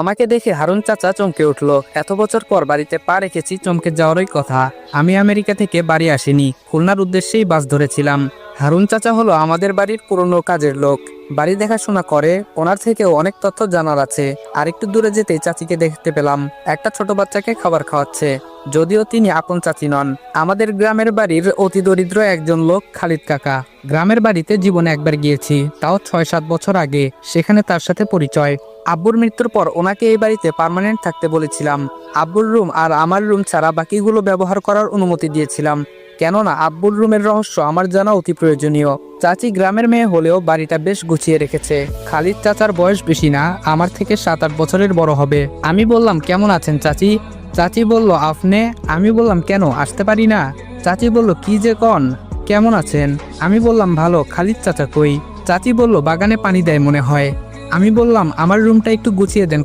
আমাকে দেখে হারুন চাচা চমকে উঠল। এত বছর পর বাড়িতে পা রেখেছি, চমকে যাওয়ারই কথা। আমি আমেরিকা থেকে বাড়ি আসিনি, খুলনার উদ্দেশ্যেই বাস ধরেছিলাম। হারুন চাচা হলো আমাদের বাড়ির পুরনো কাজের লোক, বাড়ি দেখাশোনা করে। ওনার থেকেও অনেক তথ্য জানার আছে। আর একটু দূরে যেতেই চাচিকে দেখতে পেলাম, একটা ছোট বাচ্চাকে খাবার খাওয়াচ্ছে। যদিও তিনি আপন চাচি নন, আমাদের গ্রামের বাড়ির অতি দরিদ্র একজন লোক, খালিদ কাকা। গ্রামের বাড়িতে জীবনে একবার গিয়েছি, তাও 6-7 বছর আগে। সেখানে তার সাথে পরিচয়। আব্বুর মৃত্যুর পর ওনাকে এই বাড়িতে পার্মানেন্ট থাকতে বলেছিলাম। আব্বুর রুম আর আমার রুম ছাড়া বাকিগুলো ব্যবহার করার অনুমতি দিয়েছিলাম, কেননা আব্বুর রুমের রহস্য আমার জানা অতি প্রয়োজনীয়। চাচি গ্রামের মেয়ে হলেও বাড়িটা বেশ গুছিয়ে রেখেছে। খালিদ চাচার বয়স বেশি না, আমার থেকে 7-8 বছরের বড় হবে। আমি বললাম, কেমন আছেন চাচি? চাচি বলল, আপনি? আমি বললাম, কেন আসতে পারি না? চাচি বলল, কি যে কন, কেমন আছেন? আমি বললাম, ভালো। খালিদ চাচা কই? চাচি বলল, বাগানে পানি দেয় মনে হয়। আমি বললাম, আমার রুমটা একটু গুছিয়ে দেন,